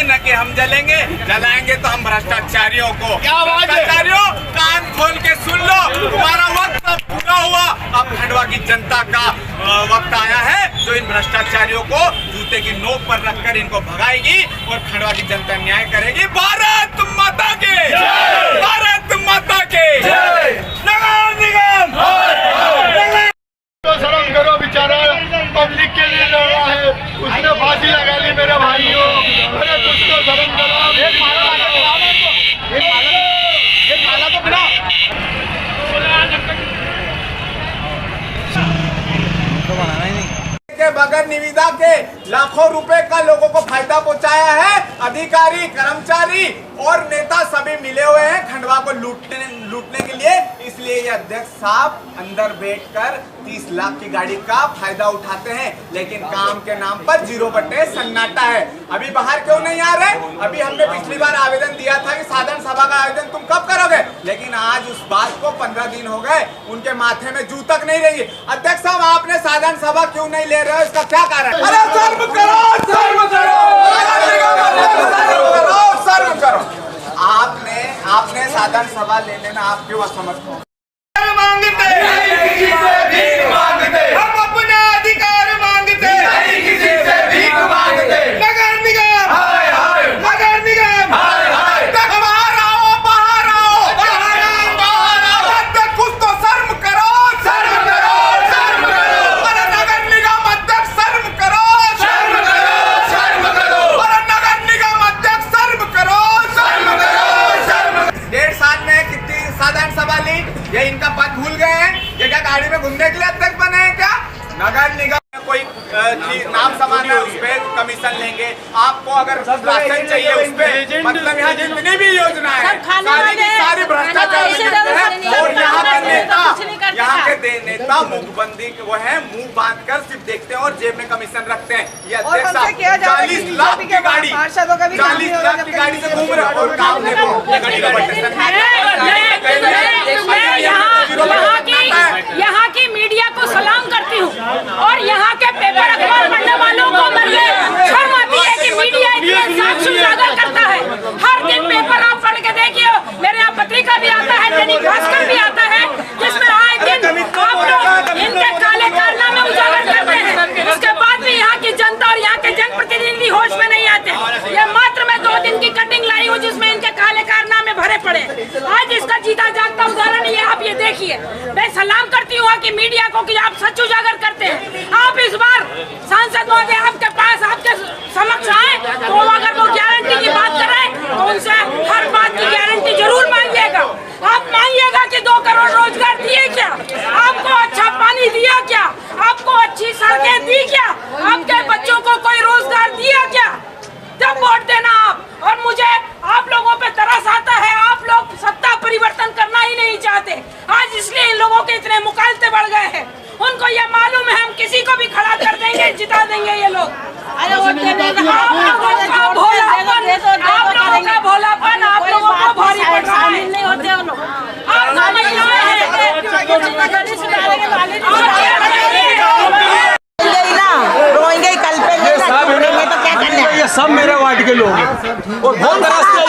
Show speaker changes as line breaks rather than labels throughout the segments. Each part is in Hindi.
न कि हम जलेंगे, जलाएंगे तो हम भ्रष्टाचारियों को।
क्या आवाज है?
भ्रष्टाचारियों, कान खोल के सुन लो, तुम्हारा वक्त अब पूरा हुआ। अब खंडवा की जनता का वक्त आया है जो इन भ्रष्टाचारियों को जूते की नोक पर रखकर इनको भगाएगी और खंडवा की जनता न्याय करेगी। भारत माता के, भारत माता के नगर निगम।
तो शर्म करो, बेचारा पब्लिक के लिए लड़ रहा है, उसने फांसी लगा ली मेरे भाइयों। अरे कुछ तो शर्म करो।
के बगैर निविदा के लाखों रुपए का लोगों को फायदा पहुंचाया है। अधिकारी, कर्मचारी और नेता सभी मिले हुए हैं खंडवा को लूटने के लिए। इसलिए ये अध्यक्ष साहब अंदर बैठकर 30 लाख की गाड़ी का फायदा उठाते हैं, लेकिन काम के नाम पर 0 सन्नाटा है। अभी बाहर क्यों नहीं आ रहे? अभी हमने पिछली बार आवेदन दिया था कि साधारण सभा का आयोजन तुम कब करोगे, लेकिन आज उस बात को 15 दिन हो गए, उनके माथे में जू तक नहीं रही। अध्यक्ष साहब, आपने साधारण सभा क्यों नहीं ले रहे हो, इसका क्या कारण? अरे शर्म करो, शर्म करो, शर्म करो। आपने साधारण सभा लेने में आप क्यों असमर्थ हो? मांगते हम अपना अधिकार मांगते, भीख मांगते। नगर निगम, नगर निगम, बाहर आओ, बाहर आओ, बाहर आओ। कुछ तो शर्म करो, शर्म करो, शर्म करो। अरे नगर निगम अध्यक्ष शर्म करो, शर्म करो, शर्म करो। अरे नगर निगम अध्यक्ष शर्म करो, शर्म करो, शर्म। 1.5 साल में कितनी साधारण सभा ली? ये इनका पद भूल गए हैं? ये क्या गाड़ी में घूमने के लिए अध्यक्ष बने हैं क्या? नगर निगम में कोई नाम समान है, उस पे कमीशन लेंगे। आपको अगर राशन चाहिए उस पे, मतलब यहाँ जितनी भी योजना है सारी भ्रष्टाचार और यहाँ के नेता मुखबंदी वो है, मुंह बांध कर सिर्फ देखते हैं और जेब में कमीशन रखते हैं। ये अध्यक्ष 40 लाख की गाड़ी, 40 लाख की गाड़ी से घूम रहे और काम
यहाँ की मीडिया को सलाम करती हूँ और यहाँ के पेपर अखबार पढ़ने वालों को मुझे शर्म आती है कि मीडिया इतने साफ उजागर करता है। हर दिन पेपर आप पढ़ के देखिए, मेरे यहाँ पत्रिका भी आता है, दैनिक भास्कर भी आता है, जिसमें आए दिन आप लोग इनके काले कारनामे उजागर करते हैं। उसके बाद भी यहाँ की जनता और यहाँ के जनप्रतिनिधि होश में नहीं आते। ये मात्र मैं 2 दिन की कटिंग लाई हूँ जिसमें इनके काले कारनामे भरे पड़े। आज इसका जीता जागता उदाहरण ये आप ये देखिए। मैं सलाम करती हूँ कि मीडिया को कि आप सच उजागर करते हैं। आप इस बार सांसद महोदय आपके पास, आपके समक्ष आए तो अगर वो गारंटी की बात करें तो उनसे हर बात की गारंटी जरूर मांगिएगा। आप मांगिएगा कि 2 करोड़ रोजगार दिए क्या, आपको अच्छा पानी दिया क्या, आपको अच्छी सड़कें दी क्या, आपके बच्चों को कोई रोजगार दिया क्या? जब वोट देना आप। और मुझे आप लोगों पे तरस आता है, आप लोग सत्ता परिवर्तन करना ही नहीं चाहते। आज इसलिए इन लोगों के इतने मुकालते बढ़ गए हैं। उनको ये मालूम है हम किसी को भी खड़ा कर देंगे, जिता देंगे ये लोग। अरे वोट देने आप लोगों का भोलापन आप लोगों को भारी पड़ रहा है। नहीं होते वो लोग, आप महिलाएं हैं,
रोएंगे कल पे, तो क्या करना है?
ये सब मेरे वार्ड के लोग हैं और बहुत रास्ते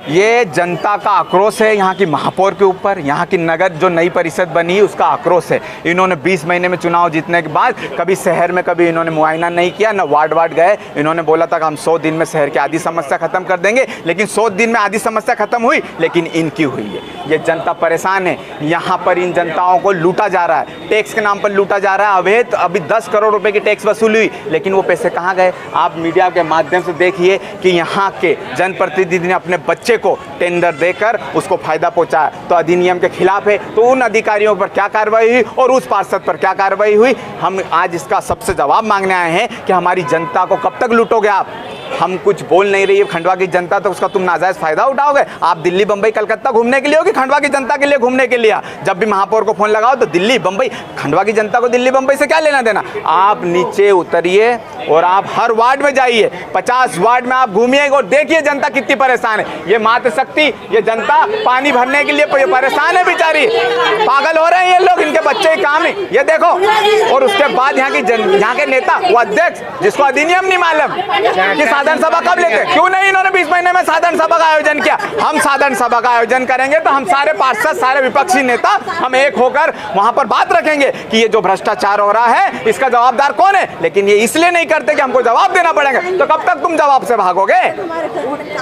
ये जनता का आक्रोश है यहाँ की महापौर के ऊपर, यहाँ की नगर जो नई परिषद बनी उसका आक्रोश है। इन्होंने 20 महीने में चुनाव जीतने के बाद कभी शहर में कभी इन्होंने मुआयना नहीं किया, न वार्ड गए। इन्होंने बोला था कि हम 100 दिन में शहर की आधी समस्या खत्म कर देंगे, लेकिन 100 दिन में आधी समस्या खत्म हुई, लेकिन इनकी हुई है। ये जनता परेशान है। यहाँ पर इन जनताओं को लूटा जा रहा है, टैक्स के नाम पर लूटा जा रहा है। अवैध अभी 10 करोड़ रुपए की टैक्स वसूली हुई, लेकिन वो पैसे कहाँ गए? आप मीडिया के माध्यम से देखिए कि यहाँ के जनप्रतिनिधि ने अपने बच्चे को टेंडर देकर उसको फायदा पहुंचाया, तो अधिनियम के खिलाफ है। तो उन अधिकारियों पर क्या कार्रवाई हुई और उस पार्षद पर क्या कार्रवाई हुई? हम आज इसका सबसे जवाब मांगने आए हैं कि हमारी जनता को कब तक लूटोगे आप? हम कुछ बोल नहीं रही है खंडवा की जनता, तो उसका तुम नाजायज फायदा उठाओगे। आप दिल्ली बम्बई कलकत्ता घूमने के लिए हो कि खंडवा की जनता के लिए घूमने के लिए? जब भी महापौर को फोन लगाओ तो दिल्ली बम्बई, खंडवा की जनता को दिल्ली बम्बई से क्या लेना देना? आप नीचे उतरिए और आप हर वार्ड में जाइए, 50 वार्ड में आप घूमिए और देखिए जनता कितनी परेशान है। ये मातृशक्ति, ये जनता पानी भरने के लिए परेशान है बेचारी, पागल हो रहे हैं ये लोग, इनके बच्चे काम नहीं, ये देखो। और उसके बाद यहाँ के नेता, वो अध्यक्ष जिसको अधिनियम नहीं मालूम कि साधारण सभा कब लेते, क्यों नहीं इन्होंने 20 महीने में साधारण सभा का आयोजन किया? हम साधारण सभा का आयोजन करेंगे तो हम सारे पार्षद, सारे विपक्षी नेता हम एक होकर वहां पर बात रखेंगे कि ये जो भ्रष्टाचार हो रहा है इसका जवाबदार कौन है। लेकिन ये इसलिए नहीं करते कि हमको जवाब देना पड़ेगा। तो कब तक तुम जवाब से भागोगे?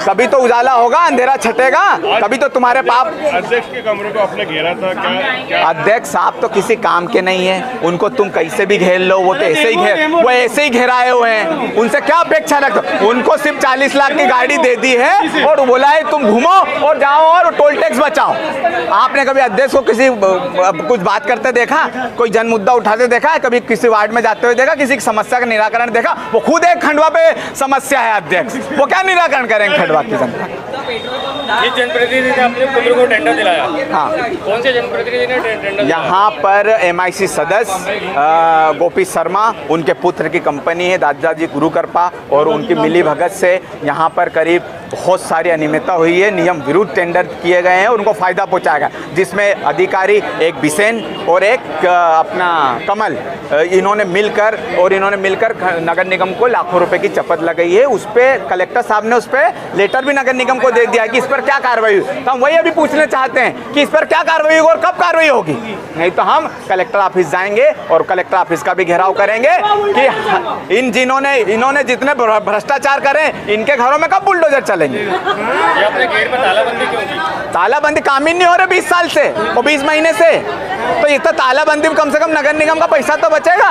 कभी तो उजाला होगा, अंधेरा छटेगा, कभी तो तुम्हारे पाप।
अध्यक्ष के कमरे को आपने घेरा था क्या?
अध्यक्ष साहब तो किसी काम के नहीं है, उनको तुम कैसे भी घेर लो, वो तो ऐसे ही घेराए हुए हैं। उनसे क्या अपेक्षा रखते? उनको सिर्फ 40 लाख की गाड़ी दे दी है और बोला है तुम घूमो और जाओ और टोल टैक्स बचाओ। आपने कभी अध्यक्ष को किसी कुछ बात करते देखा? कोई जन मुद्दा उठाते देखा है? कभी किसी वार्ड में जाते हुए देखा? किसी की समस्या का निराकरण देखा? वो खुद एक खंडवा पे समस्या है अध्यक्ष, वो क्या निराकरण करेंगे खंडवा की जनता?
जिस जनप्रतिनिधि ने अपने पुत्र को टेंडर दिलाया,
हाँ,
कौन से जनप्रतिनिधि ने टेंडर?
यहाँ पर MIC सदस्य गोपी शर्मा, उनके पुत्र की कंपनी है दादाजी गुरुकृपा, और उनकी मिली भगत से यहाँ पर करीब बहुत सारी अनियमितता हुई है, नियम विरुद्ध टेंडर किए गए हैं, उनको फायदा पहुँचाया गया, जिसमें अधिकारी एक बिसेन और एक अपना कमल, इन्होंने मिलकर नगर निगम को लाखों रुपए की चपत लगाई है। उस पर कलेक्टर साहब ने उस पर लेटर भी नगर निगम को दे दिया कि इस पर क्या कार्रवाई हुई। तो हम वही अभी पूछना चाहते हैं कि इस पर क्या कार्रवाई होगी और कब कार्रवाई होगी। नहीं तो हम कलेक्टर ऑफिस जाएंगे और कलेक्टर ऑफिस का भी घेराव करेंगे कि इन्होंने जितने भ्रष्टाचार करें इनके घरों में कब बुलडोजर चलेंगे।
ये अपने गेट पर तालाबंदी क्यों की?
तालाबंदी काम ही नहीं हो रहा 20 साल से और 20 महीने से, तो ये तो तालाबंदी में कम से कम नगर निगम का पैसा तो बचेगा।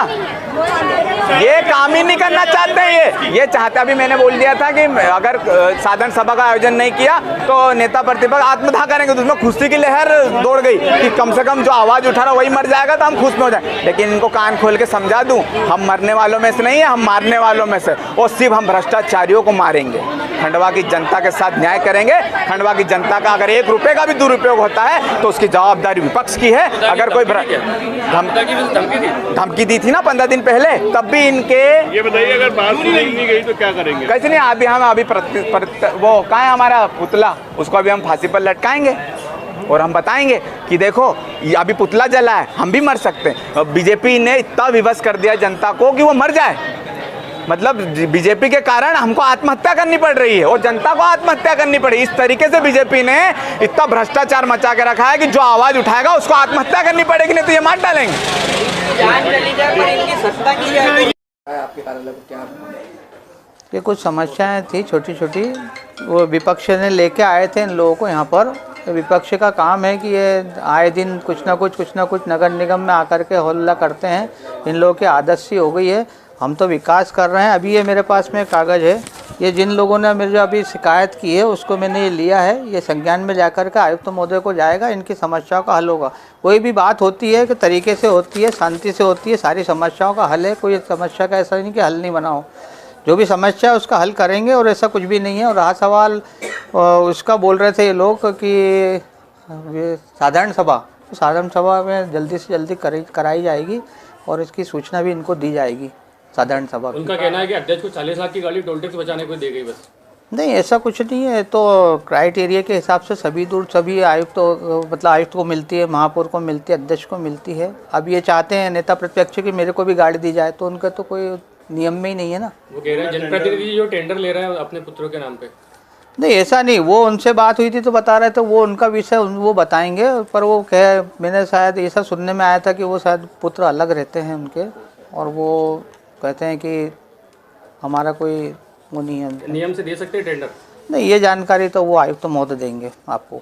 ये काम ही नहीं करना चाहते हैं। ये चाहते, अभी मैंने बोल दिया था कि अगर साधारण सभा का आयोजन नहीं किया तो नेता प्रतिपक्ष आत्मदाह करेंगे, तो उसमें खुशी की लहर दौड़ गई कि कम से कम जो आवाज उठा रहा वही मर जाएगा तो हम खुश में हो जाए। लेकिन इनको कान खोल के समझा दूं, हम मरने वालों में से नहीं है, हम मारने वालों में से, और सिर्फ हम भ्रष्टाचारियों को मारेंगे, खंडवा की जनता के साथ न्याय करेंगे। खंडवा की जनता का अगर 1 रुपए का भी दुरुपयोग होता है तो उसकी जवाबदारी विपक्ष की है। अगर कोई धमकी दी थी ना 15 दिन पहले, तब भी इनके,
ये बताइए अगर बात नहीं गई तो क्या करेंगे?
कैसे नहीं, अभी वो कहाँ है हमारा पुतला, उसको अभी हम फांसी पर लटकाएंगे और हम बताएंगे कि देखो ये अभी पुतला जला है, हम भी मर सकते हैं। बीजेपी ने इतना विवश कर दिया जनता को कि वो मर जाए, मतलब बीजेपी के कारण हमको आत्महत्या करनी पड़ रही है और जनता को आत्महत्या करनी पड़ी। इस तरीके से बीजेपी ने इतना भ्रष्टाचार मचा के रखा है कि जो आवाज उठाएगा उसको आत्महत्या करनी पड़ेगी, नहीं तो ये मार डालेंगे।
ये कुछ समस्याएं थी छोटी छोटी, वो विपक्ष ने लेके आए थे इन लोगों को यहाँ पर। विपक्ष का काम है कि ये आए दिन कुछ ना कुछ नगर निगम में आकर के हल्ला करते हैं। इन लोगों की आदत सी हो गई है। हम तो विकास कर रहे हैं। अभी ये मेरे पास में कागज़ है, ये जिन लोगों ने मेरे जो अभी शिकायत की है उसको मैंने ये लिया है, ये संज्ञान में जाकर के आयुक्त महोदय को जाएगा, इनकी समस्याओं का हल होगा। कोई भी बात होती है कि तरीके से होती है, शांति से होती है, सारी समस्याओं का हल है। कोई समस्या का ऐसा नहीं कि हल नहीं बना हो, जो भी समस्या है उसका हल करेंगे और ऐसा कुछ भी नहीं है। और रहा सवाल उसका, बोल रहे थे ये लोग कि साधारण सभा, तो साधारण सभा में जल्दी से जल्दी कराई जाएगी और इसकी सूचना भी इनको दी जाएगी साधारण सभा।
उनका कहना है कि अध्यक्ष को 40 लाख की गाड़ी टोल टैक्स बचाने को दी गई बस।
नहीं, ऐसा कुछ नहीं है। तो क्राइटेरिया के हिसाब से सभी आयुक्त मतलब आयुक्त को मिलती है, महापौर को मिलती है, अध्यक्ष को मिलती है। अब ये चाहते हैं नेता प्रतिपक्ष कि मेरे को भी गाड़ी दी जाए, तो उनका तो कोई नियम में ही नहीं है ना। वो
कह रहे हैं जनप्रतिनिधि जो टेंडर ले रहे हैं अपने पुत्रों के नाम पे।
नहीं, ऐसा नहीं, वो उनसे बात हुई थी तो बता रहे थे, वो उनका विषय वो बताएंगे। पर वो मैंने शायद ऐसा सुनने में आया था कि वो शायद पुत्र अलग रहते हैं उनके, और वो कहते हैं कि हमारा कोई वो नहीं है।
नियम से दे सकते हैं टेंडर?
नहीं, ये जानकारी तो वो आयुक्त महोदय देंगे आपको।